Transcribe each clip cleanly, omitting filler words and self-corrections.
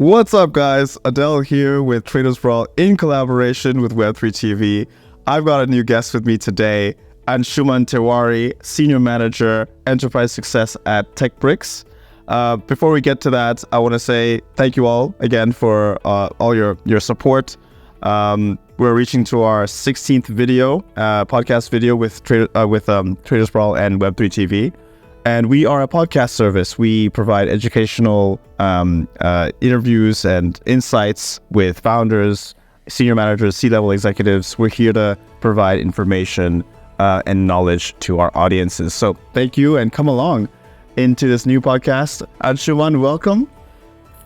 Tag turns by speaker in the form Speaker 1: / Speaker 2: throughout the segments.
Speaker 1: What's up, guys? Adel here with Traders Brawl in collaboration with Web3 TV. I've got a new guest with me today, Anshuman, Senior Manager, Enterprise Success at Tecbrix. Before we get to that, I want to say thank you all again for all your support. We're reaching to our 16th video, podcast video with Traders Brawl and Web3 TV. And we are a podcast service. We provide educational interviews and insights with founders, senior managers, C-level executives. We're here to provide information and knowledge to our audiences. So thank you, and come along into this new podcast. Anshuman, welcome.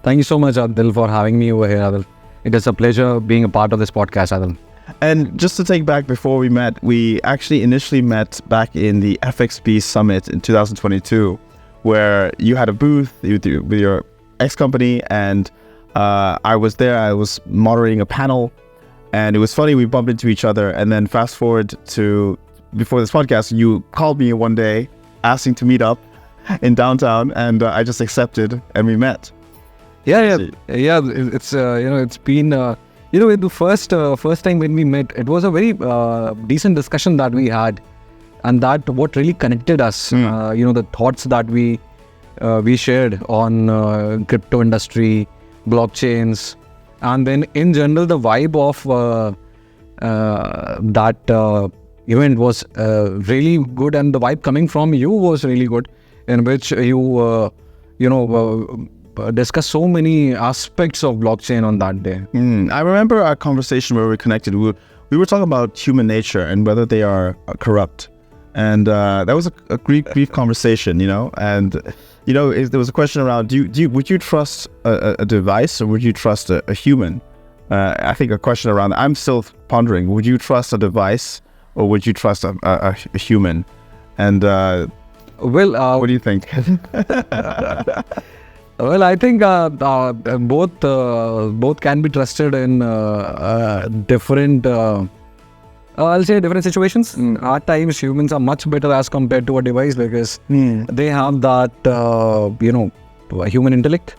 Speaker 2: Thank you so much, Adel, for having me over here, Adel. It is a pleasure being a part of this podcast, Adel.
Speaker 1: And just to take back, before we met, we actually initially met back in the FXB Summit in 2022, where you had a booth with your ex-company, and I was there. I was moderating a panel, and it was funny. We bumped into each other, and then fast forward to before this podcast, you called me one day asking to meet up in downtown, and I just accepted, and we met.
Speaker 2: Yeah. It's it's been the first time when we met, it was a very decent discussion that we had, and that what really connected us. The thoughts that we shared on crypto industry, blockchains, and then in general the vibe of that event was really good, and the vibe coming from you was really good, in which you discuss so many aspects of blockchain on that day.
Speaker 1: I remember our conversation where we connected. We were talking about human nature and whether they are corrupt, and that was a brief conversation, And there was a question around: would you trust a device, or would you trust a human? I think a question around. I'm still pondering: would you trust a device, or would you trust a human? And what do you think?
Speaker 2: Well, I think both can be trusted in different, I'll say different situations. At times, humans are much better as compared to a device, because they have that, human intellect.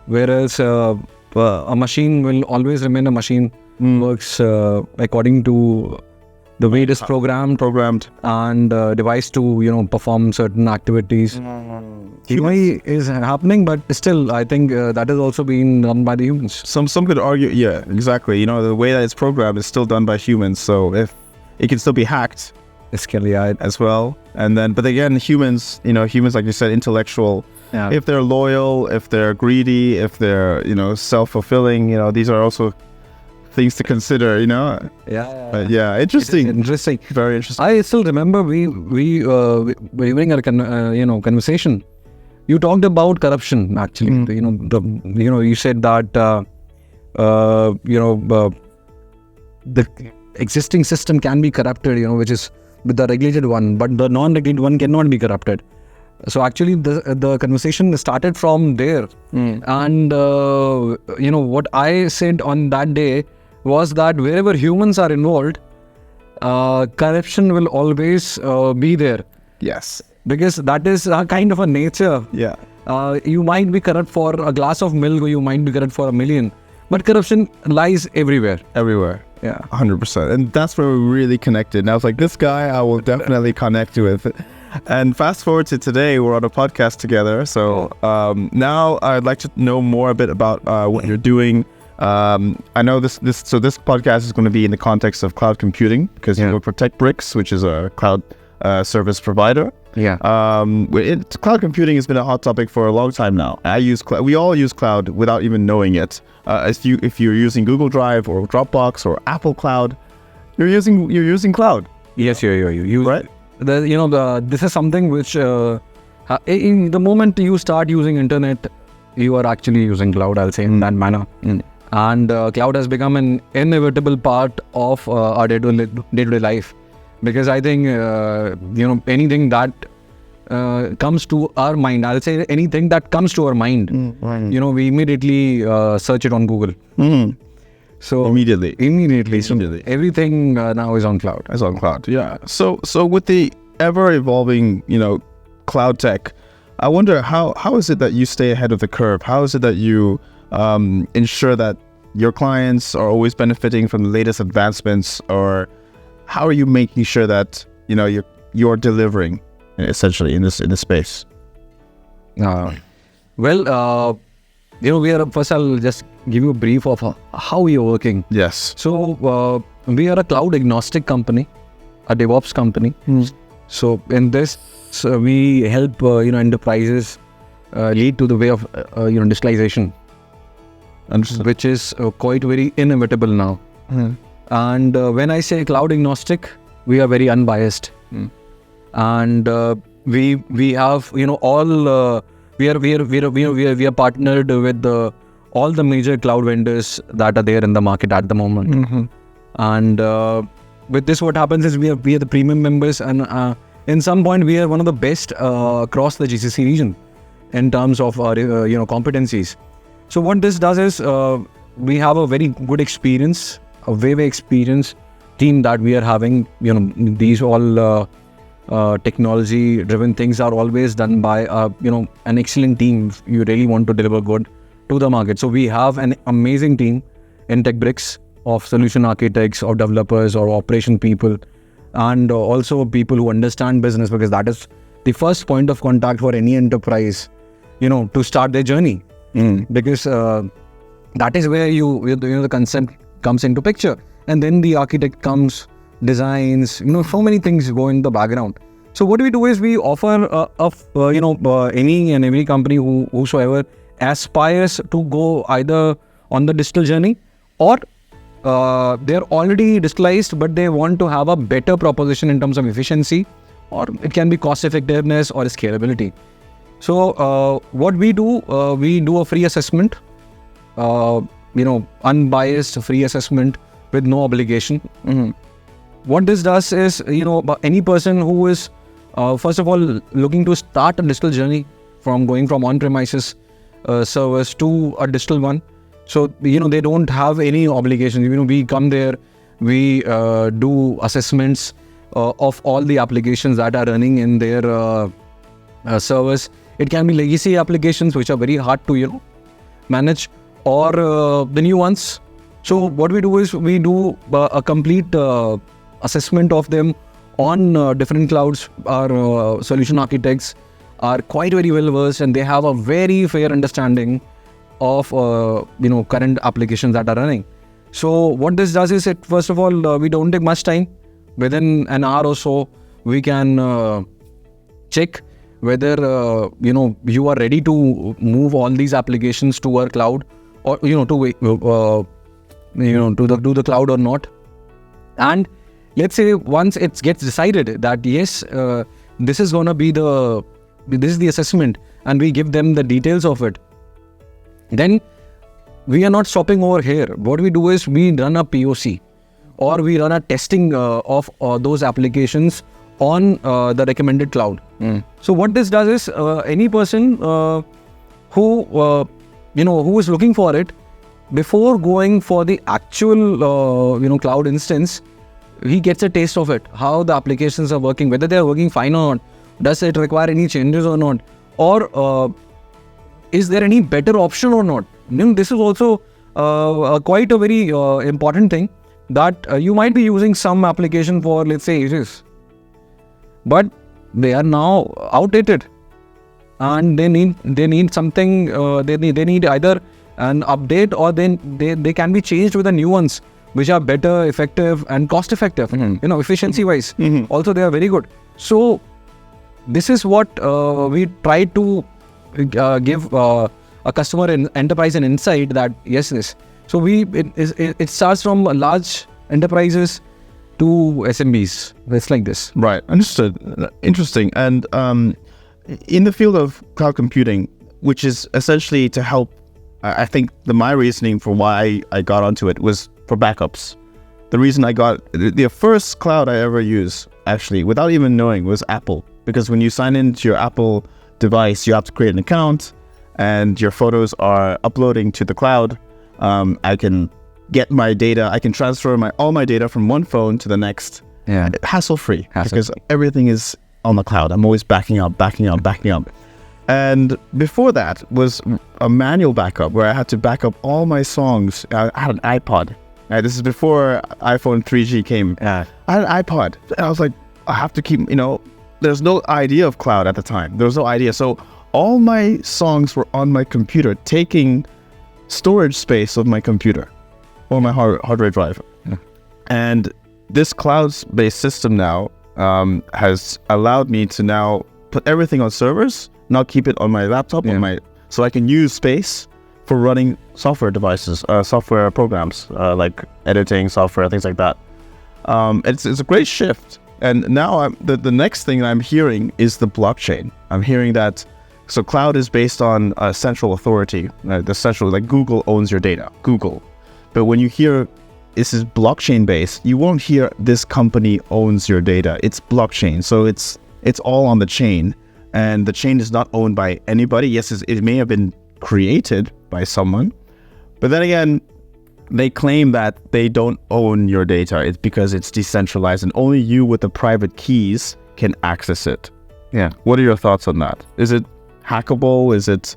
Speaker 2: Whereas a machine will always remain a machine, works according to the way it is programmed and devised to perform certain activities. AI is happening, but still I think that is also being done by the humans.
Speaker 1: Some could argue, yeah, exactly. The way that it's programmed is still done by humans, so if it can still be hacked,
Speaker 2: it's can be
Speaker 1: as well. And then, but again, humans, like you said, intellectual. Yeah. If they're loyal, if they're greedy, if they're self-fulfilling, these are also things to consider,
Speaker 2: Yeah,
Speaker 1: interesting, very interesting.
Speaker 2: I still remember we were having a conversation. You talked about corruption, actually. You said that the existing system can be corrupted, which is with the regulated one, but the non-regulated one cannot be corrupted. So actually the conversation started from there. And what I said on that day was that wherever humans are involved, corruption will always be there.
Speaker 1: Yes.
Speaker 2: Because that is a kind of a nature.
Speaker 1: Yeah.
Speaker 2: You might be corrupt for a glass of milk, or you might be corrupt for 1 million. But corruption lies everywhere.
Speaker 1: Everywhere.
Speaker 2: Yeah.
Speaker 1: 100%. And that's where we really connected. And I was like, this guy I will definitely connect with. And fast forward to today, we're on a podcast together. So now I'd like to know more a bit about what you're doing. I know this podcast is going to be in the context of cloud computing, because you work for Tecbrix, which is a cloud service provider.
Speaker 2: Yeah.
Speaker 1: Cloud computing has been a hot topic for a long time now. We all use cloud without even knowing it. If you're using Google Drive or Dropbox or Apple Cloud, you're using cloud.
Speaker 2: Yes, you
Speaker 1: right.
Speaker 2: This is something which in the moment you start using internet, you are actually using cloud, I'll say, in that manner. And cloud has become an inevitable part of our day-to-day life, because I think anything that comes to our mind, I'll say anything that comes to our mind, we immediately search it on Google. So
Speaker 1: immediately.
Speaker 2: So everything now is on cloud.
Speaker 1: It's on cloud. Yeah. So with the ever evolving, cloud tech, I wonder how is it that you stay ahead of the curve? How is it that you ensure that your clients are always benefiting from the latest advancements, or how are you making sure that you're delivering essentially in this space?
Speaker 2: Well, first I'll just give you a brief of how we are working.
Speaker 1: Yes.
Speaker 2: So we are a cloud agnostic company, a DevOps company. So in this, we help enterprises lead to the way of digitalization.
Speaker 1: Understood.
Speaker 2: Which is quite very inevitable now. And when I say cloud agnostic, we are very unbiased. And we have all we are partnered with all the major cloud vendors that are there in the market at the moment. And with this, what happens is we are the premium members, and in some point we are one of the best across the GCC region in terms of our competencies. So what this does is we have a very good experience, a very experienced team that we are having. These all technology driven things are always done by an excellent team. You really want to deliver good to the market. So we have an amazing team in Tecbrix of solution architects or developers or operation people, and also people who understand business, because that is the first point of contact for any enterprise to start their journey. Because that is where the concept comes into picture, and then the architect comes, designs, so many things go in the background. So what we do is we offer any and every company whosoever aspires to go either on the digital journey, or they're already digitalized but they want to have a better proposition in terms of efficiency, or it can be cost effectiveness or scalability. So what we do a free assessment, unbiased free assessment with no obligation. What this does is, any person who is first of all looking to start a digital journey from going from on-premises servers to a digital one. So they don't have any obligation. We come there, we do assessments of all the applications that are running in their servers. It can be legacy applications which are very hard to manage, or the new ones. So what we do is we do a complete assessment of them on different clouds. Our solution architects are quite very well versed, and they have a very fair understanding of current applications that are running. So what this does is, first of all, we don't take much time. Within an hour or so, we can check whether you are ready to move all these applications to our cloud, or to the cloud or not. And let's say once it gets decided that yes, this is the assessment, and we give them the details of it, then we are not stopping over here. What we do is we run a POC, or we run a testing of those applications on the recommended cloud. So what this does is, any person who is looking for it, before going for the actual cloud instance, he gets a taste of it, how the applications are working, whether they are working fine or not, does it require any changes or not, or is there any better option or not. This is also quite a very important thing, that you might be using some application for, let's say, ages, but they are now outdated, and they need something. They need either an update, or then they can be changed with the new ones, which are better, effective, and cost effective. Efficiency wise, also they are very good. So this is what we try to give a customer and enterprise an insight that yes, this. So it starts from large enterprises to SMBs. It's like this.
Speaker 1: Right. Understood. Interesting. And in the field of cloud computing, which is essentially to help, I think my reasoning for why I got onto it was for backups. The reason I got the first cloud I ever used, actually, without even knowing, was Apple. Because when you sign into your Apple device, you have to create an account, and your photos are uploading to the cloud. I can get my data. I can transfer all my data from one phone to the next. Hassle-free. Because everything is on the cloud. I'm always backing up. And before that was a manual backup where I had to back up all my songs. I had an iPod. This is before iPhone 3G came.
Speaker 2: Yeah.
Speaker 1: I had an iPod. And I was like, I have to keep, there's no idea of cloud at the time. There was no idea. So all my songs were on my computer, taking storage space of my computer or my hard drive drive.
Speaker 2: Yeah.
Speaker 1: And this cloud-based system now has allowed me to now put everything on servers, not keep it on my laptop, so I can use space for running software devices, software programs, like editing software, things like that. It's a great shift. And now the next thing I'm hearing is the blockchain. I'm hearing that, so cloud is based on a central authority, like Google owns your data, Google. But when you hear this is blockchain based, you won't hear this company owns your data. It's blockchain. So it's all on the chain, and the chain is not owned by anybody. Yes, it may have been created by someone, but then again, they claim that they don't own your data. It's because it's decentralized and only you with the private keys can access it.
Speaker 2: Yeah.
Speaker 1: What are your thoughts on that? Is it hackable? Is it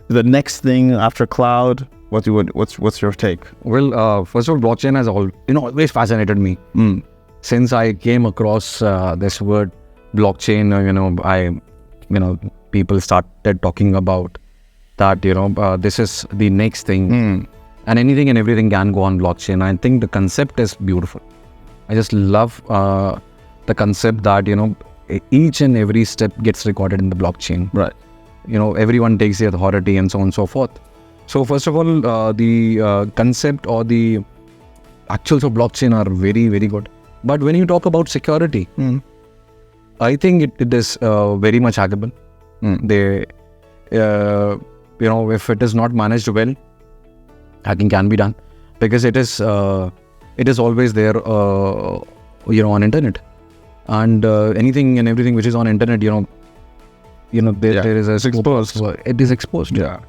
Speaker 1: the next thing after cloud? What's your take?
Speaker 2: Well, first of all, blockchain has always fascinated me. Since I came across this word blockchain, people started talking about that, this is the next thing. And anything and everything can go on blockchain. I think the concept is beautiful. I just love the concept that, each and every step gets recorded in the blockchain.
Speaker 1: Right.
Speaker 2: Everyone takes the authority and so on and so forth. So first of all, the concept or the actuals of blockchain are very, very good. But when you talk about security, I think it is very much hackable. They, if it is not managed well, hacking can be done, because it is always there, on internet, and anything and everything which is on internet, there is a
Speaker 1: exposed.
Speaker 2: It is exposed.
Speaker 1: Yeah.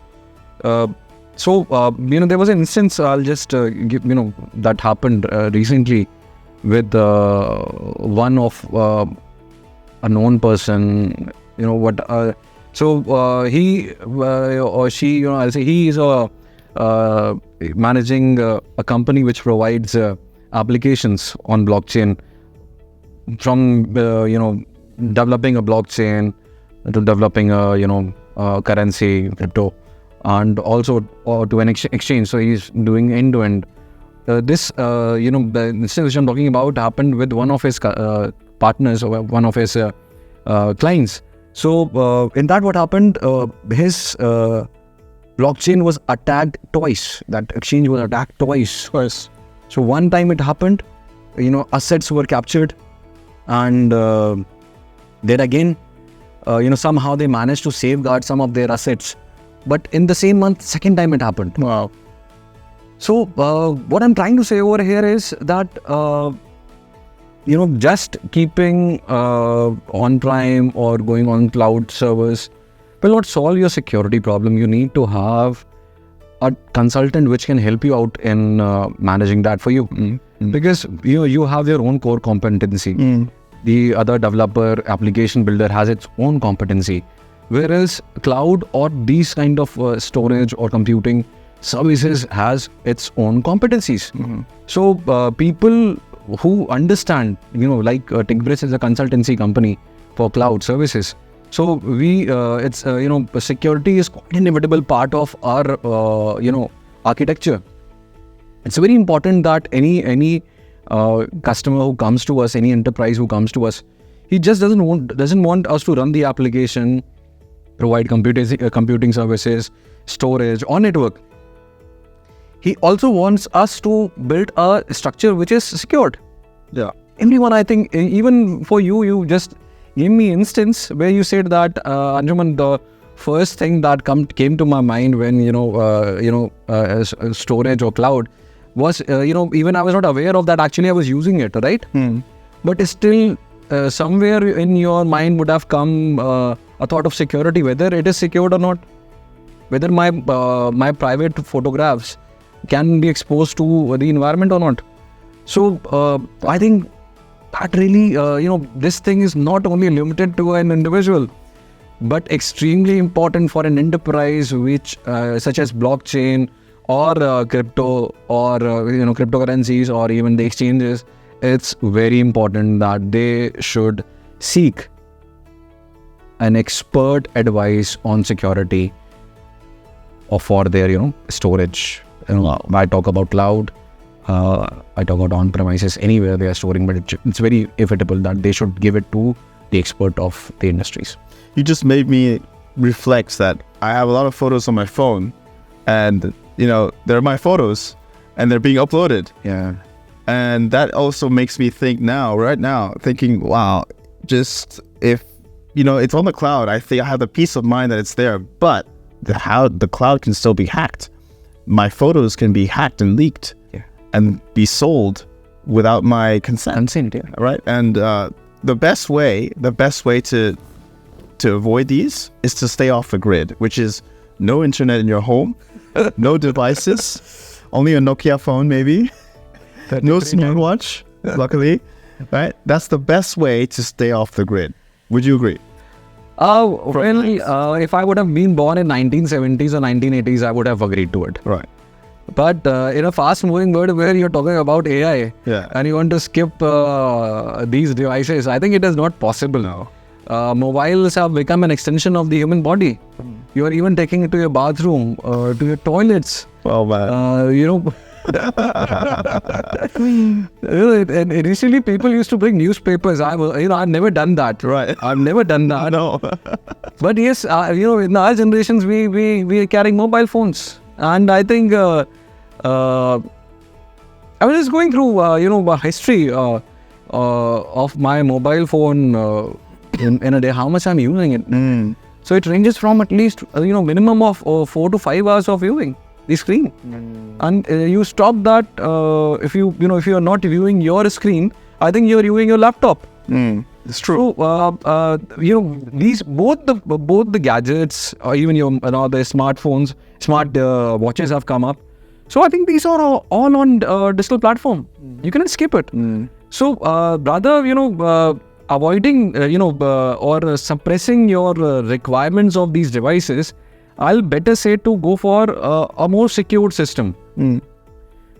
Speaker 2: So there was an instance I'll just give, that happened recently with one of a known person. He or she, I'll say he is managing a company which provides applications on blockchain, from developing a blockchain to developing a currency, crypto, and also to an exchange. So he's doing end to end. The instance which I'm talking about happened with one of his partners, or one of his clients. So in that, what happened? His blockchain was attacked twice. That exchange was attacked twice. So one time it happened, assets were captured, and then again, somehow they managed to safeguard some of their assets. But in the same month, second time it happened.
Speaker 1: Wow.
Speaker 2: So what I'm trying to say over here is that, just keeping on-prem or going on cloud servers will not solve your security problem. You need to have a consultant which can help you out in managing that for you. Because you have your own core competency. The other developer, application builder has its own competency. Whereas cloud or these kind of storage or computing services has its own competencies. So people who understand, like Tecbrix is a consultancy company for cloud services. So security is quite an inevitable part of our, architecture. It's very important that any customer who comes to us, any enterprise who comes to us, he just doesn't want us to run the application, provide computing services, storage or network. He also wants us to build a structure which is secured.
Speaker 1: Yeah.
Speaker 2: Everyone, I think, even for you just gave me instance where you said that, Anshuman, the first thing that came to my mind when, storage or cloud was, even I was not aware of that. Actually, I was using it, right? But still, somewhere in your mind would have come a thought of security, whether it is secured or not, whether my private photographs can be exposed to the environment or not. So I think that really, this thing is not only limited to an individual, but extremely important for an enterprise which such as blockchain or crypto or cryptocurrencies or even the exchanges. It's very important that they should seek an expert advice on security or for their storage. I talk about cloud, I talk about on-premises, anywhere they are storing, but it's very inevitable that they should give it to the expert of the industries.
Speaker 1: You just made me reflect that I have a lot of photos on my phone, and they're my photos and they're being uploaded.
Speaker 2: Yeah.
Speaker 1: And that also makes me think right now, thinking, wow, just if, it's on the cloud, I think I have the peace of mind that it's there, but how the cloud can still be hacked. My photos can be hacked and leaked and be sold without my consent. Right? And the best way to avoid these is to stay off the grid, which is no internet in your home, no devices, only a Nokia phone maybe. No smartwatch, luckily, right? That's the best way to stay off the grid. Would you agree?
Speaker 2: If I would have been born in 1970s or 1980s, I would have agreed to it.
Speaker 1: Right.
Speaker 2: But in a fast-moving world where you're talking about AI and you want to skip these devices, I think it is not possible now. Mobiles have become an extension of the human body. You are even taking it to your bathroom, to your toilets.
Speaker 1: Well, man.
Speaker 2: And initially people used to bring newspapers. I've never done that.
Speaker 1: Right.
Speaker 2: I've never done that.
Speaker 1: No.
Speaker 2: But yes, in our generations, we are carrying mobile phones. And I think I was just going through a history of my mobile phone in a day, how much I'm using it. So it ranges from at least minimum of 4 to 5 hours of viewing the screen. And you stop that if you are not viewing your screen, I think you're viewing your laptop.
Speaker 1: It's true.
Speaker 2: So these both the gadgets or even the smartphones, smart watches have come up. So I think these are all on digital platform. You cannot skip it. So rather avoiding or suppressing your requirements of these devices, I'll better say to go for a more secured system.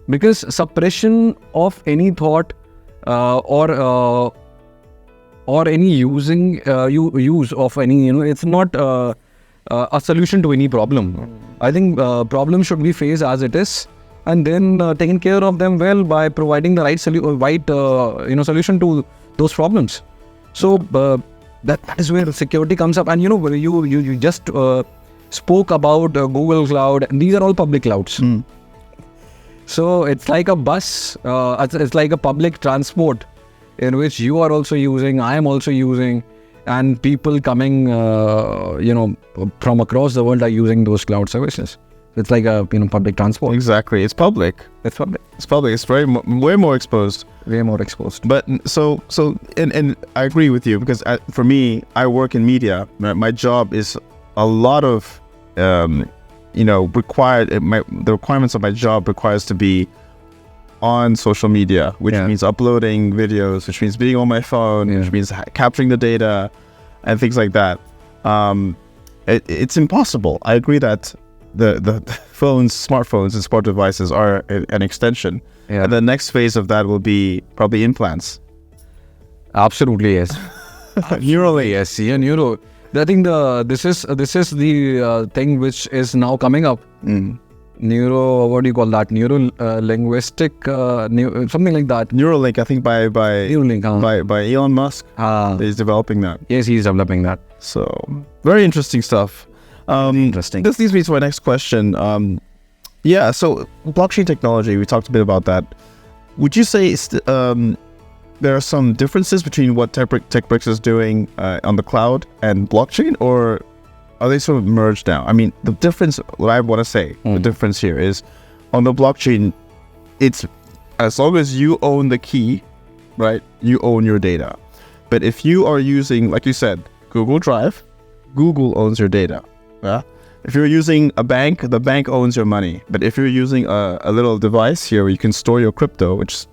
Speaker 2: Because suppression of any thought or any use of any, it's not a solution to any problem. I think problems should be faced as it is, and then taken care of them well by providing the right solution to those problems. So that is where security comes up. And you just spoke about Google Cloud, and these are all public clouds. So it's like a bus, it's like a public transport in which you are also using, I am also using, and people coming from across the world are using those cloud services. It's like a public transport.
Speaker 1: Exactly. It's public.
Speaker 2: It's public.
Speaker 1: It's public. It's way more exposed.
Speaker 2: Way more exposed.
Speaker 1: But so and I agree with you, because for me, I work in media. My job is a lot of required. The requirements of my job requires to be on social media, which means uploading videos, which means being on my phone, which means capturing the data and things like that. It's impossible. I agree that the phones, smartphones and smart devices are an extension. And the next phase of that will be probably implants.
Speaker 2: Absolutely, yes.
Speaker 1: Neurally.
Speaker 2: Yes, neuro. I think this is the thing which is now coming up. Neuro, what do you call that? Neuro-linguistic, something like that.
Speaker 1: Neuralink, I think by
Speaker 2: Neuralink,
Speaker 1: by Elon Musk. He's developing that.
Speaker 2: Yes, he's developing that.
Speaker 1: So very interesting stuff.
Speaker 2: Interesting.
Speaker 1: This leads me to my next question. So blockchain technology, we talked a bit about that. Would you say there are some differences between what Tecbrix is doing on the cloud and blockchain, or are they sort of merged now? I mean, the difference, what I want to say, the difference here is on the blockchain, it's as long as you own the key, right, you own your data. But if you are using, like you said, Google Drive, Google owns your data. Yeah. If you're using a bank, the bank owns your money. But if you're using a little device here where you can store your crypto, which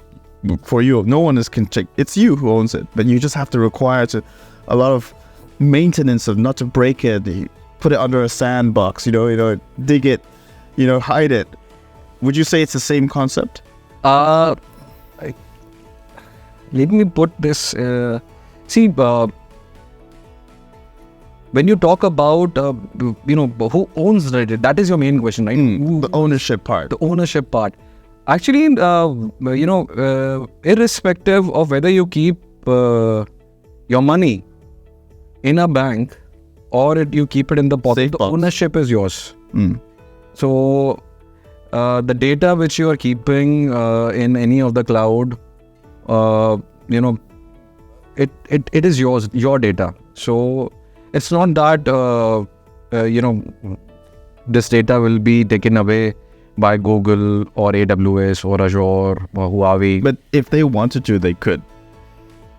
Speaker 1: for you, no one can check, it's you who owns it. But you just have to require a lot of maintenance of not to break it. You put it under a sandbox, dig it, hide it. Would you say it's the same concept?
Speaker 2: Let me put this. When you talk about, who owns Reddit, that is your main question, right?
Speaker 1: The ownership part.
Speaker 2: The ownership part. Actually, irrespective of whether you keep your money in a bank or you keep it in the pocket,
Speaker 1: Safe
Speaker 2: the
Speaker 1: box.
Speaker 2: ownership is yours. So, the data which you are keeping in any of the cloud, it is yours, your data. So, it's not that, this data will be taken away by Google or AWS or Azure or Huawei.
Speaker 1: But if they wanted to, they could.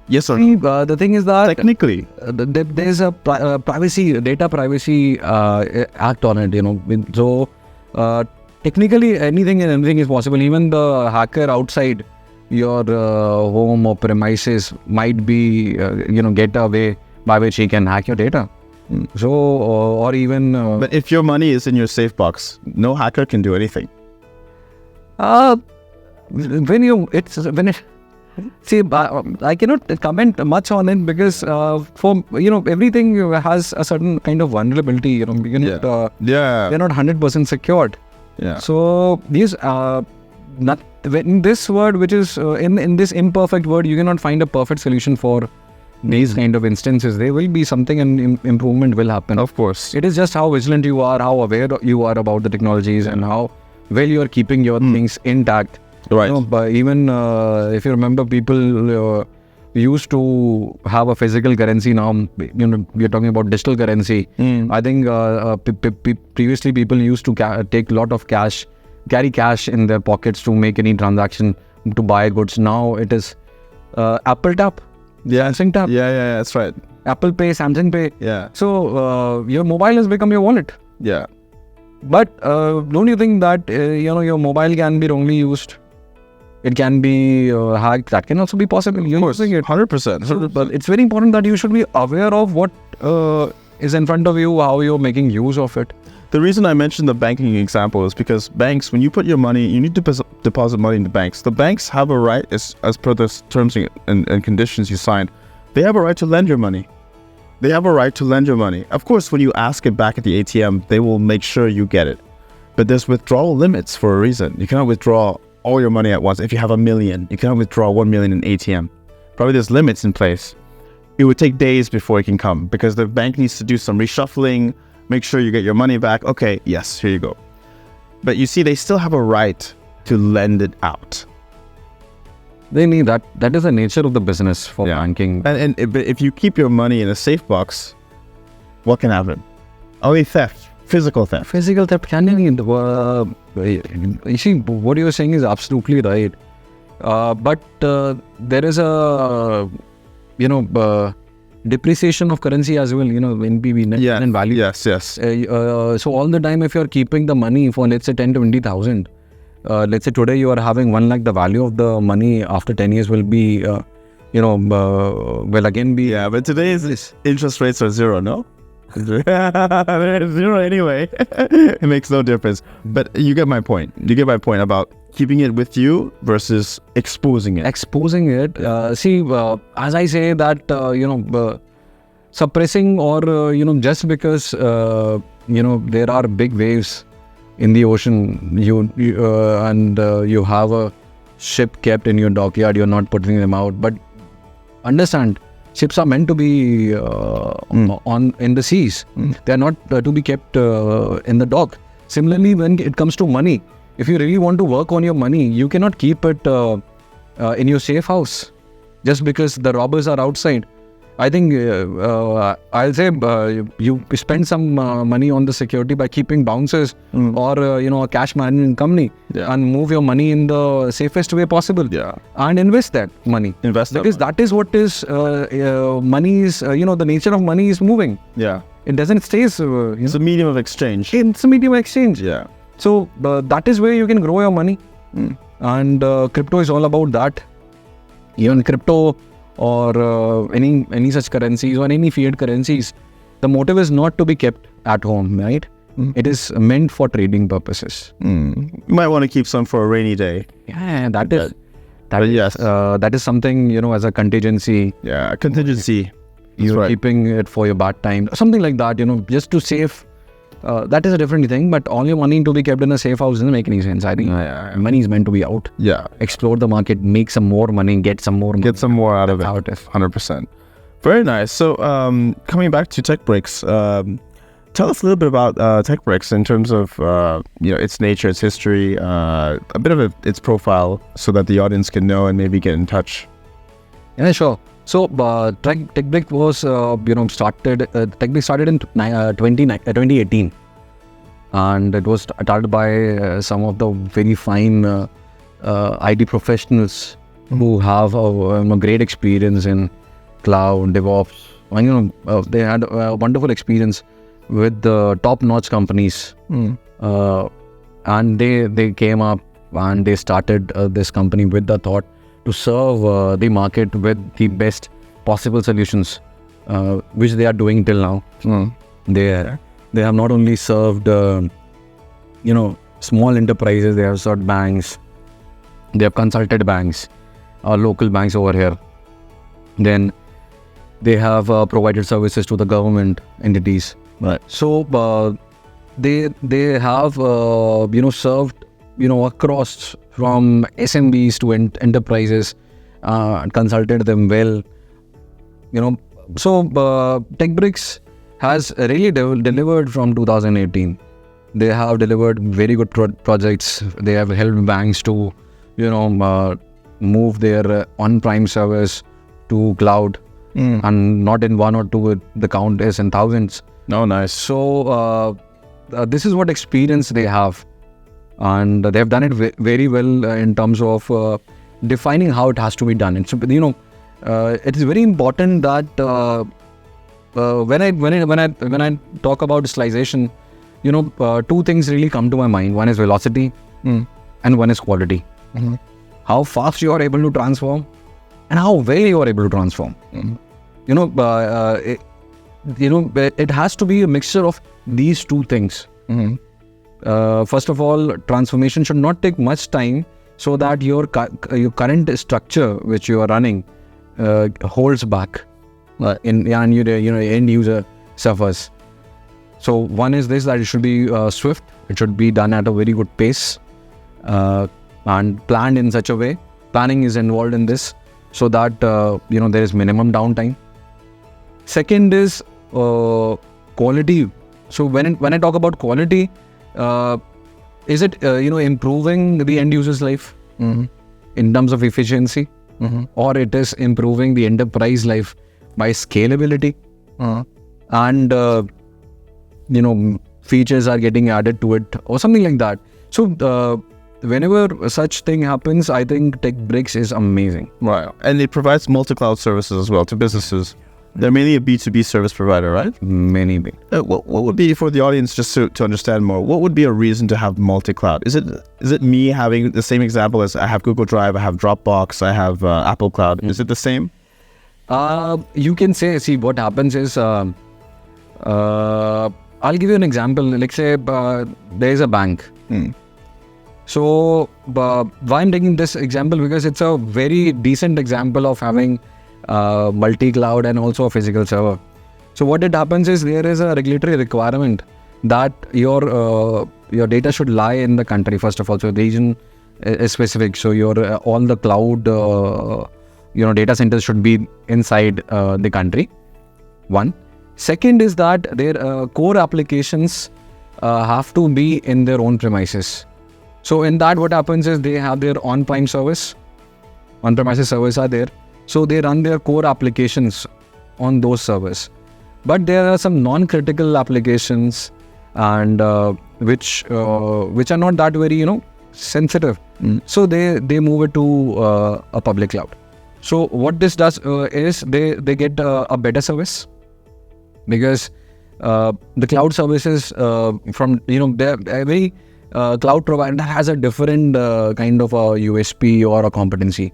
Speaker 1: Yes or no?
Speaker 2: See, the thing is that
Speaker 1: Technically.
Speaker 2: there's a data privacy act on it, So, technically, anything and everything is possible. Even the hacker outside your home or premises might be, get a way by which he can hack your data. So, or even...
Speaker 1: But if your money is in your safe box, no hacker can do anything.
Speaker 2: I cannot comment much on it because everything has a certain kind of vulnerability. They're not 100% secured.
Speaker 1: Yeah.
Speaker 2: So these in this word, which is in this imperfect word, you cannot find a perfect solution for these kind of instances. There will be something, and improvement will happen.
Speaker 1: Of course.
Speaker 2: It is just how vigilant you are, how aware you are about the technologies, and how well you are keeping your things intact.
Speaker 1: Right.
Speaker 2: But even if you remember, people used to have a physical currency. Now, we're talking about digital currency. I think previously people used to take a lot of cash, carry cash in their pockets to make any transaction, to buy goods. Now it is Apple Tap. Samsung Tap.
Speaker 1: Yeah, that's right.
Speaker 2: Apple Pay, Samsung Pay.
Speaker 1: Yeah.
Speaker 2: So your mobile has become your wallet.
Speaker 1: Yeah.
Speaker 2: But don't you think that your mobile can be wrongly used? It can be hacked. That can also be possible.
Speaker 1: Of course, 100%.
Speaker 2: So, but it's very important that you should be aware of what is in front of you, how you're making use of it.
Speaker 1: The reason I mentioned the banking example is because banks, when you put your money, you need to deposit money in the banks. The banks have a right, as per the terms and conditions you signed, they have a right to lend your money. They have a right to lend your money. Of course, when you ask it back at the ATM, they will make sure you get it. But there's withdrawal limits for a reason. You cannot withdraw all your money at once. If you have $1 million, you cannot withdraw 1 million in ATM. Probably there's limits in place. It would take days before it can come because the bank needs to do some reshuffling, make sure you get your money back. Okay, yes, here you go. But you see, they still have a right to lend it out.
Speaker 2: They need that. That is the nature of the business for banking.
Speaker 1: And if you keep your money in a safe box, what can happen? Only theft. Physical theft.
Speaker 2: Physical theft can be. You see, what you're saying is absolutely right. But there is a, depreciation of currency as well, NPV, net present value.
Speaker 1: Yes.
Speaker 2: So all the time, if you're keeping the money for, let's say, 10,000-20,000, let's say today you are having 1 lakh, the value of the money after 10 years will be, will again be...
Speaker 1: Yeah, but today's interest rates are zero, no? Zero anyway. It makes no difference. But you get my point. You get my point about keeping it with you versus exposing it.
Speaker 2: Exposing it. As I say that, suppressing or, just because, there are big waves in the ocean, you have a ship kept in your dockyard, you're not putting them out. But understand, ships are meant to be in the seas. They are not to be kept in the dock. Similarly, when it comes to money, if you really want to work on your money, you cannot keep it in your safe house just because the robbers are outside. I think I'll say you spend some money on the security by keeping bouncers or a cash management company and move your money in the safest way possible and invest that money. Because that is what is money is, the nature of money is moving.
Speaker 1: Yeah.
Speaker 2: It doesn't stay.
Speaker 1: It's a medium of exchange.
Speaker 2: It's a medium of exchange.
Speaker 1: Yeah.
Speaker 2: So that is where you can grow your money. And crypto is all about that. Even crypto or any such currencies or any fiat currencies, the motive is not to be kept at home, right? It is meant for trading purposes.
Speaker 1: You might want to keep some for a rainy day.
Speaker 2: Yeah, that is something, as a contingency.
Speaker 1: Yeah, contingency.
Speaker 2: You're keeping it for your bad time, something like that, just to save. That is a different thing, but all your money to be kept in a safe house doesn't make any sense. I think money is meant to be out.
Speaker 1: Yeah.
Speaker 2: Explore the market, make some more money, get some more money.
Speaker 1: Get some more out of it. 100%. Very nice. So coming back to Tecbrix, tell us a little bit about Tecbrix in terms of its nature, its history, a bit of its profile, so that the audience can know and maybe get in touch.
Speaker 2: Yeah, sure. So Tecbrix was started. Tecbrix started in 2018, and it was started by some of the very fine IT professionals who have a great experience in cloud, DevOps. And, they had a wonderful experience with the top-notch companies, and they came up and they started this company with the thought to serve the market with the best possible solutions, which they are doing till now. They have not only served small enterprises, they have served banks, they have consulted banks, local banks over here. Then they have provided services to the government entities.
Speaker 1: Right.
Speaker 2: So they have served across from SMBs to enterprises, and consulted them well. So Tecbrix has really delivered from 2018. They have delivered very good projects. They have helped banks to move their on-prem service to cloud, and not in one or two. The count is in thousands.
Speaker 1: Oh, nice.
Speaker 2: So this is what experience they have, and they have done it very well in terms of defining how it has to be done. And so, it is very important that when I talk about digitalization, two things really come to my mind. One is velocity, and one is quality. How fast you are able to transform, and how well you are able to transform. It has to be a mixture of these two things. First of all, transformation should not take much time, so that your current structure which you are running holds back, and end user suffers. So one is this, that it should be swift. It should be done at a very good pace, and planned in such a way. Planning is involved in this, so that there is minimum downtime. Second is quality. So when I talk about quality, is it improving the end user's life in terms of efficiency, or it is improving the enterprise life by scalability, and features are getting added to it, or something like that. So whenever such thing happens, I think Tecbrix is amazing.
Speaker 1: Right. And it provides multi-cloud services as well to businesses. They're mainly a B2B service provider, right?
Speaker 2: Many.
Speaker 1: What would be, for the audience, just to understand more, what would be a reason to have multi-cloud? Is it me having the same example as I have Google Drive, I have Dropbox, I have Apple Cloud? Is it the same?
Speaker 2: You can see, what happens is, I'll give you an example. Like, say, there is a bank. So, why I'm taking this example? Because it's a very decent example of having multi-cloud and also a physical server. So what it happens is, there is a regulatory requirement that your data should lie in the country, first of all. So region is specific. So your all the cloud data centers should be inside the country. One. Second is that their core applications have to be in their own premises. So in that, what happens is, they have their on-prem service. On-premises servers are there. So they run their core applications on those servers. But there are some non-critical applications, and which are not that very sensitive. So they move it to a public cloud. So what this does is they get a better service, because the cloud services from they're very cloud provider has a different kind of a USP or a competency.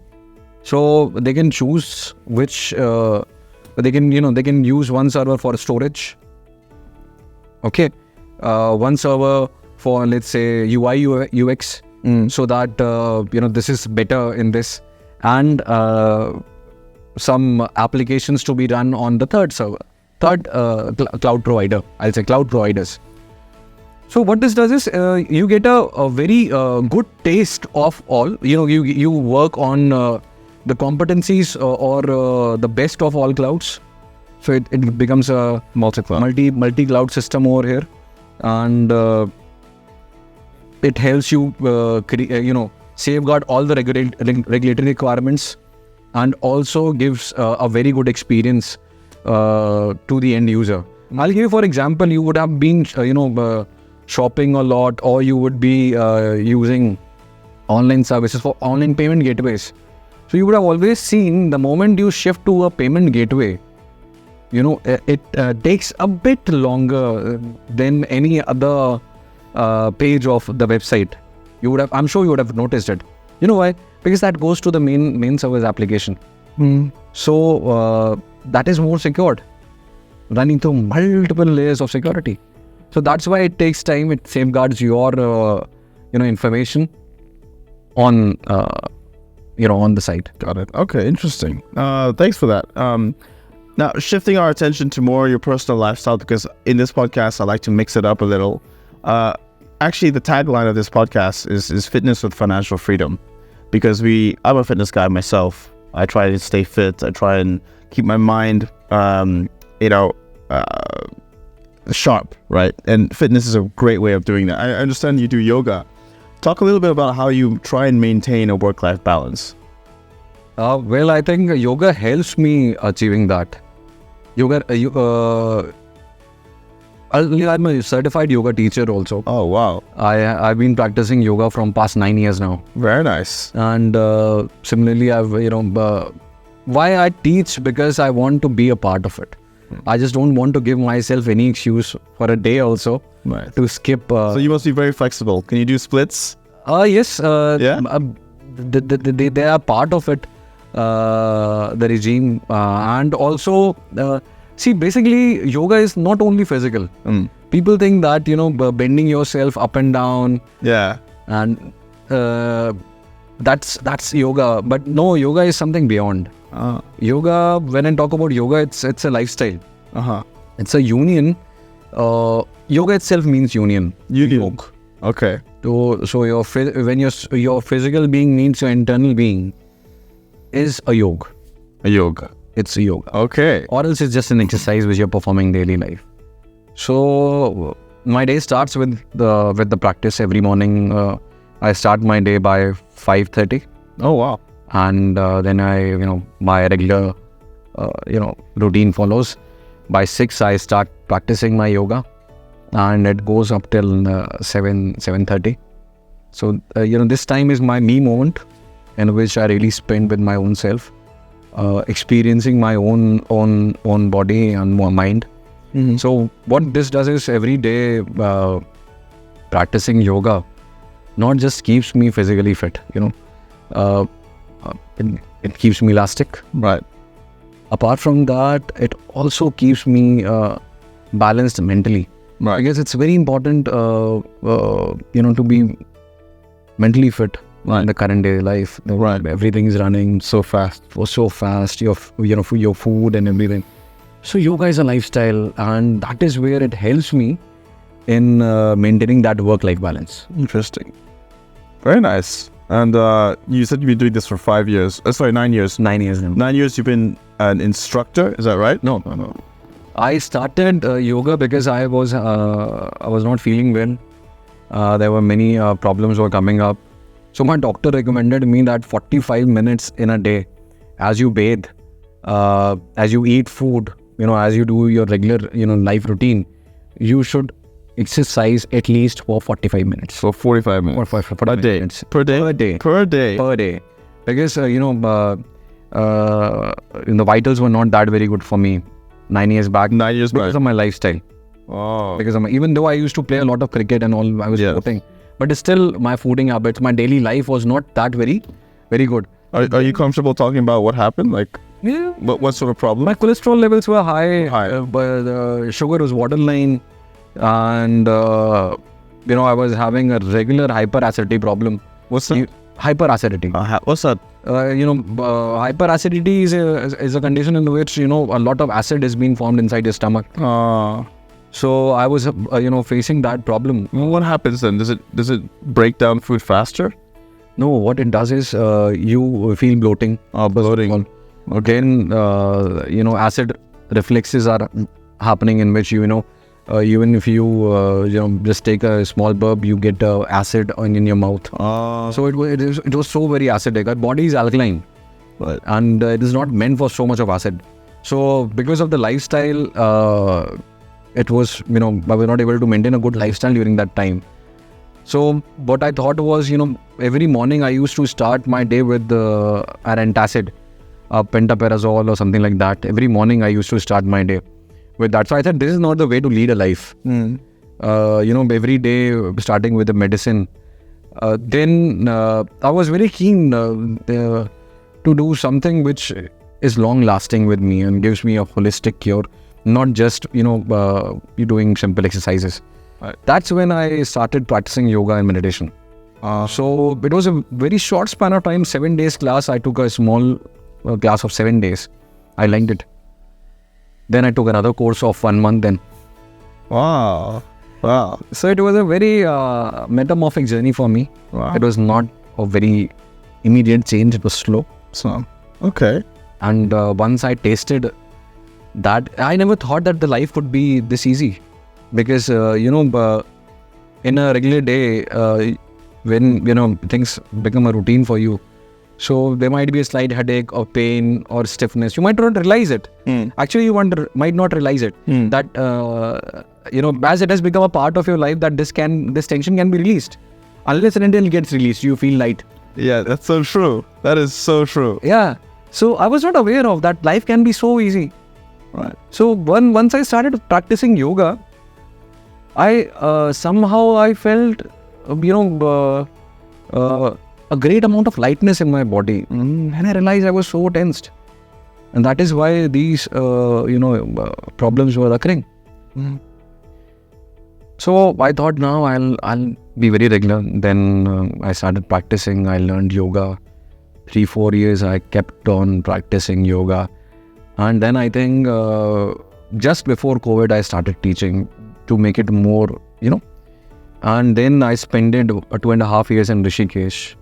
Speaker 2: So they can choose which they can use one server for storage. Okay, one server for, let's say, UI UX, so that this is better in this, and some applications to be run on the third server, cloud provider. I'll say cloud providers. So what this does is you get a very good taste of all. You work on the competencies or the best of all clouds. So it becomes a multi-cloud system over here, and it helps you safeguard all the regulatory requirements, and also gives a very good experience to the end user. I'll give you, for example, you would have been shopping a lot, or you would be using online services for online payment gateways. So you would have always seen the moment you shift to a payment gateway, it takes a bit longer than any other page of the website. I'm sure you would have noticed it. You know why? Because that goes to the main service application. So that is more secured, running through multiple layers of security. So that's why it takes time. It safeguards your information on on the site.
Speaker 1: Got it. Okay, interesting. Thanks for that. Now, shifting our attention to more your personal lifestyle, because in this podcast, I like to mix it up a little. Actually, the tagline of this podcast is fitness with financial freedom, because I'm a fitness guy myself. I try to stay fit. I try and keep my mind, sharp, right? And fitness is a great way of doing that. I understand you do yoga. Talk a little bit about how you try and maintain a work-life balance.
Speaker 2: Well, I think yoga helps me achieving that. I'm a certified yoga teacher also.
Speaker 1: Oh, wow.
Speaker 2: I've been practicing yoga from past 9 years now.
Speaker 1: Very nice.
Speaker 2: And similarly, why I teach? Because I want to be a part of it. I just don't want to give myself any excuse for a day also to skip.
Speaker 1: So you must be very flexible. Can you do splits?
Speaker 2: Yes.
Speaker 1: Yeah?
Speaker 2: They are part of it, the regime. And also, basically, yoga is not only physical. People think that, bending yourself up and down.
Speaker 1: Yeah.
Speaker 2: And that's yoga. But no, yoga is something beyond. Yoga, when I talk about yoga, it's a lifestyle. It's a union. Yoga itself means union.
Speaker 1: Yoga. Okay.
Speaker 2: So your physical being means your internal being is a yoga.
Speaker 1: A yoga.
Speaker 2: It's a yoga.
Speaker 1: Okay.
Speaker 2: Or else it's just an exercise which you're performing daily life. So my day starts with the practice every morning. I start my day by 5:30.
Speaker 1: Oh, wow.
Speaker 2: And then my regular routine follows. By 6 I start practicing my yoga, and it goes up till 7:30. So this time is my me moment, in which I really spend with my own self, experiencing my own body and mind. So what this does is, every day practicing yoga not just keeps me physically fit, it keeps me elastic.
Speaker 1: Right.
Speaker 2: Apart from that, it also keeps me balanced mentally.
Speaker 1: Right.
Speaker 2: Because it's very important, to be mentally fit in the current day life.
Speaker 1: Right.
Speaker 2: Everything is running
Speaker 1: so fast.
Speaker 2: Your food and everything. So yoga is a lifestyle, and that is where it helps me in maintaining that work-life balance.
Speaker 1: Interesting. Very nice. And you said you've been doing this for 5 years. 9 years.
Speaker 2: 9 years now.
Speaker 1: 9 years you've been an instructor, is that right?
Speaker 2: No. I started yoga because I was not feeling well. There were many problems were coming up. So my doctor recommended me that 45 minutes in a day, as you bathe, as you eat food, as you do your regular, life routine, you should exercise at least for 45 minutes.
Speaker 1: For 45 minutes.
Speaker 2: Or for 45
Speaker 1: day.
Speaker 2: minutes.
Speaker 1: Per day?
Speaker 2: Per day. Because, the vitals were not that very good for me 9 years back.
Speaker 1: 9 years back.
Speaker 2: Because of my lifestyle.
Speaker 1: Oh.
Speaker 2: Because even though I used to play a lot of cricket and all, I was sporting. But still, my fooding habits, my daily life was not that very, very good.
Speaker 1: Are you comfortable talking about what happened? Like,
Speaker 2: Yeah.
Speaker 1: what sort of problem?
Speaker 2: My cholesterol levels were high.
Speaker 1: High.
Speaker 2: But the sugar was borderline. And, I was having a regular hyperacidity problem.
Speaker 1: What's that?
Speaker 2: Hyperacidity.
Speaker 1: What's that?
Speaker 2: Hyperacidity is a condition in which, a lot of acid is being formed inside your stomach. So I was, facing that problem.
Speaker 1: Well, what happens then? Does it break down food faster?
Speaker 2: No, what it does is you feel bloating.
Speaker 1: Bloating.
Speaker 2: Again, acid reflexes are happening in which, even if you, just take a small burp, you get acid in your mouth. So it was so very acidic. Our body is alkaline.
Speaker 1: Right.
Speaker 2: And it is not meant for so much of acid. So because of the lifestyle, it was, I was not able to maintain a good lifestyle during that time. So what I thought was, every morning I used to start my day with an antacid, pentaperazole or something like that. Every morning I used to start my day with that. So I thought this is not the way to lead a life. Every day starting with the medicine. Then I was very keen to do something which is long lasting with me and gives me a holistic cure, not just, you doing simple exercises. That's when I started practicing yoga and meditation. So it was a very short span of time, 7 days class. I took a small class of 7 days. I liked it. Then I took another course of 1 month then.
Speaker 1: Wow.
Speaker 2: So it was a very metamorphic journey for me.
Speaker 1: Wow.
Speaker 2: It was not a very immediate change. It was slow.
Speaker 1: So, okay.
Speaker 2: And once I tasted that, I never thought that the life would be this easy. Because, in a regular day, when, things become a routine for you, so there might be a slight headache or pain or stiffness. You might not realize it. Actually, you might not realize it. That, as it has become a part of your life, that this tension can be released. Unless and until it gets released, you feel light.
Speaker 1: Yeah, that's so true. That is so true.
Speaker 2: Yeah. So I was not aware of that. Life can be so easy.
Speaker 1: Right.
Speaker 2: So once I started practicing yoga, I somehow felt, a great amount of lightness in my body. And I realized I was so tensed. And that is why these, problems were occurring. So I thought now I'll be very regular. Then I started practicing. I learned yoga. 3-4 years I kept on practicing yoga. And then I think just before COVID, I started teaching to make it more, And then I spent 2.5 years in Rishikesh.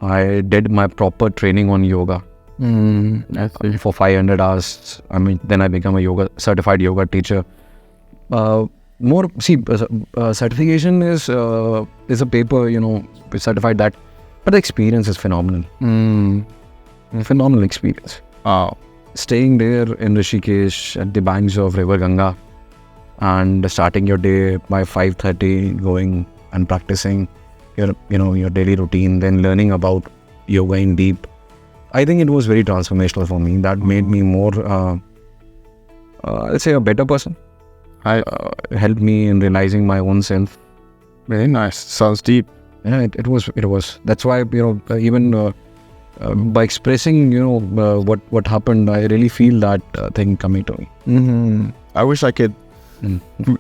Speaker 2: I did my proper training on yoga for 500 hours. Then I became a certified yoga teacher. Certification is a paper, certified that, but the experience is phenomenal. Phenomenal experience. Staying there in Rishikesh at the banks of River Ganga and starting your day by 5:30, going and practicing your daily routine, then learning about yoga in deep. I think it was very transformational for me. That made me more, let's say, a better person. Helped me in realizing my own self.
Speaker 1: Very nice. Sounds deep.
Speaker 2: Yeah, it was. That's why, even by expressing, what happened, I really feel that thing coming to me.
Speaker 1: I wish I could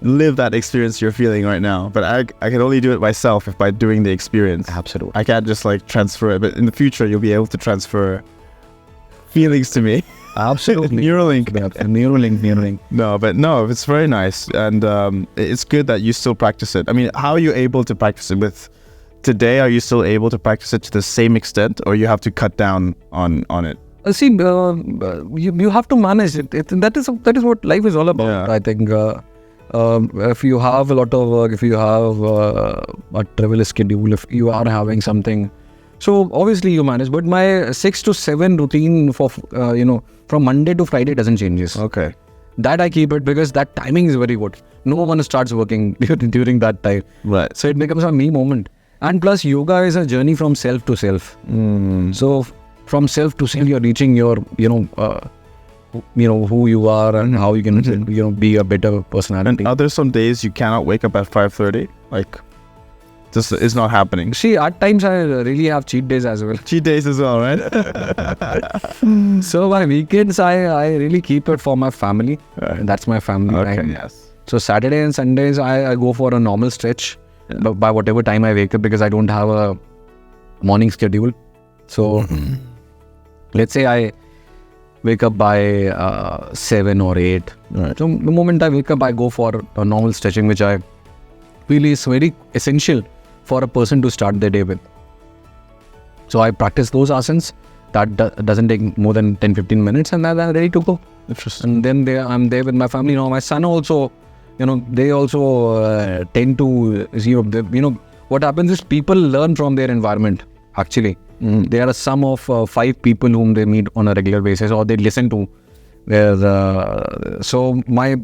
Speaker 1: live that experience you're feeling right now, but I can only do it myself by doing the experience.
Speaker 2: Absolutely.
Speaker 1: I can't just transfer it, but in the future you'll be able to transfer feelings to me.
Speaker 2: Absolutely.
Speaker 1: Neuralink.
Speaker 2: No,
Speaker 1: it's very nice, and it's good that you still practice it. How are you able to practice it today? Are you still able to practice it to the same extent, or you have to cut down on it?
Speaker 2: You have to manage it. That is what life is all about. Yeah. I think if you have a lot of work, if you have a travel schedule, if you are having something, so obviously you manage. But my 6 to 7 routine for from Monday to Friday doesn't change.
Speaker 1: Okay.
Speaker 2: That I keep it because that timing is very good. No one starts working during that time.
Speaker 1: Right.
Speaker 2: So it becomes a me moment. And plus, yoga is a journey from self to self. So from self to self, you're reaching your, who you are and how you can, be a better personality.
Speaker 1: And are there some days you cannot wake up at 5:30? just is not happening.
Speaker 2: See, at times I really have cheat days as well.
Speaker 1: Cheat days as well, right?
Speaker 2: So my weekends, I really keep it for my family. That's my family time.
Speaker 1: Yes.
Speaker 2: So Saturday and Sundays, I go for a normal stretch by whatever time I wake up, because I don't have a morning schedule. So let's say I wake up by 7 or 8.
Speaker 1: Right.
Speaker 2: So the moment I wake up, I go for a normal stretching, which I feel is very essential for a person to start their day with. So I practice those asanas. That doesn't take more than 10-15 minutes, and then I'm ready to go.
Speaker 1: Interesting.
Speaker 2: And then I'm there with my family. My son also, they also tend to, what happens is people learn from their environment, actually. There are some of 5 people whom they meet on a regular basis, or they listen to. So my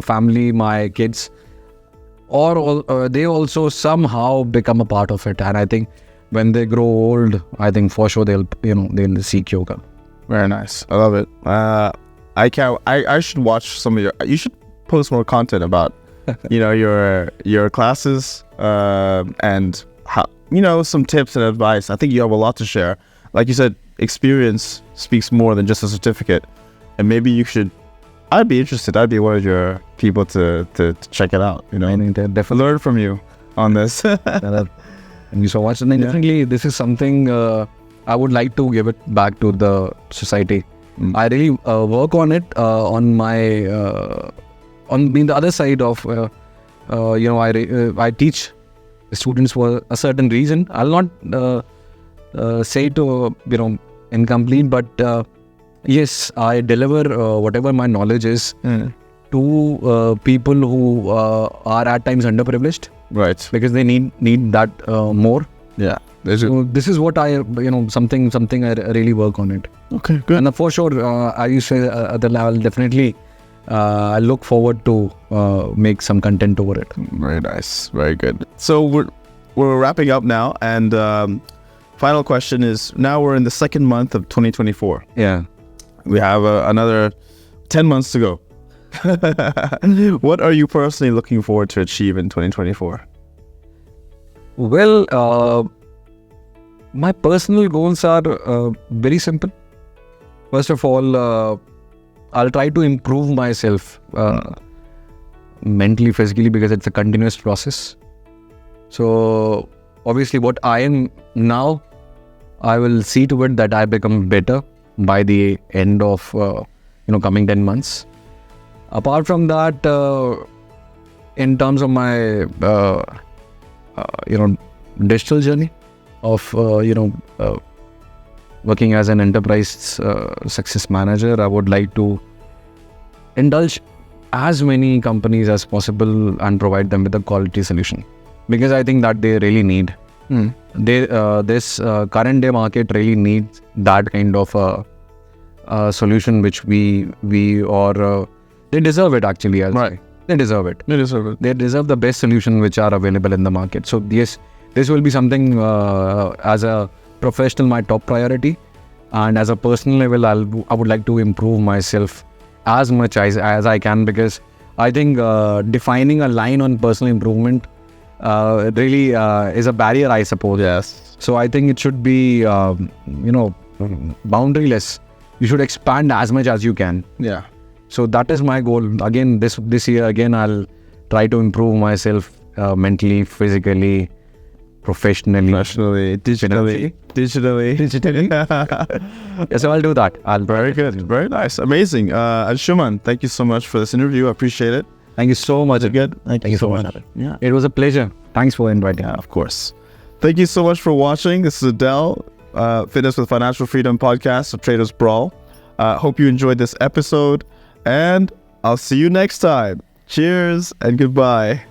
Speaker 2: family, my kids, they also somehow become a part of it. And I think when they grow old, I think for sure they'll seek yoga.
Speaker 1: Very nice. I love it. I should watch some of you should post more content about, your classes, and how, some tips and advice. I think you have a lot to share. Like you said, experience speaks more than just a certificate. And maybe I'd be interested. I'd be one of your people to check it out.
Speaker 2: I think they definitely
Speaker 1: learn from you on this.
Speaker 2: Thank you so much. And then definitely this is something I would like to give it back to the society. I really work on it on my on the other side of I teach students for a certain reason. I'll not say to incomplete, but yes, I deliver whatever my knowledge is to people who are at times underprivileged.
Speaker 1: Right.
Speaker 2: Because they need that more.
Speaker 1: Yeah.
Speaker 2: So this is what I, something I really work on it.
Speaker 1: Okay, good.
Speaker 2: And for sure, I used to say, Adel, I'll definitely I look forward to make some content over it.
Speaker 1: Very nice. Very good. So we're wrapping up now, and final question is, now we're in the second month of 2024.
Speaker 2: Yeah.
Speaker 1: We have another 10 months to go. What are you personally looking forward to achieve in 2024?
Speaker 2: Well, my personal goals are very simple. First of all, I'll try to improve myself mentally, physically, because it's a continuous process. So obviously what I am now, I will see to it that I become better by the end of coming 10 months. Apart from that, in terms of my digital journey of working as an enterprise success manager, I would like to indulge as many companies as possible and provide them with a quality solution, because I think that they really need. This current day market really needs that kind of a solution, which they deserve it, actually.
Speaker 1: Right.
Speaker 2: They deserve it.
Speaker 1: They deserve it.
Speaker 2: They deserve the best solution which are available in the market. So yes, this will be something as a professional, my top priority, and as a personal level, I would like to improve myself as much as I can, because I think defining a line on personal improvement really is a barrier, I suppose.
Speaker 1: Yes.
Speaker 2: So I think it should be boundaryless. You should expand as much as you can.
Speaker 1: Yeah.
Speaker 2: So that is my goal. Again, this year, again, I'll try to improve myself mentally, physically, professionally,
Speaker 1: digitally.
Speaker 2: Yes, so I'll do that.
Speaker 1: Very good. Very nice. Amazing. Anshuman, thank you so much for this interview. I appreciate it.
Speaker 2: Thank you so much.
Speaker 1: Good.
Speaker 2: Thank you so much.
Speaker 1: Yeah.
Speaker 2: It was a pleasure. Thanks for inviting me.
Speaker 1: Yeah, of course. Thank you so much for watching. This is Adel, Fitness with Financial Freedom podcast of Traders Brawl. Hope you enjoyed this episode, and I'll see you next time. Cheers and goodbye.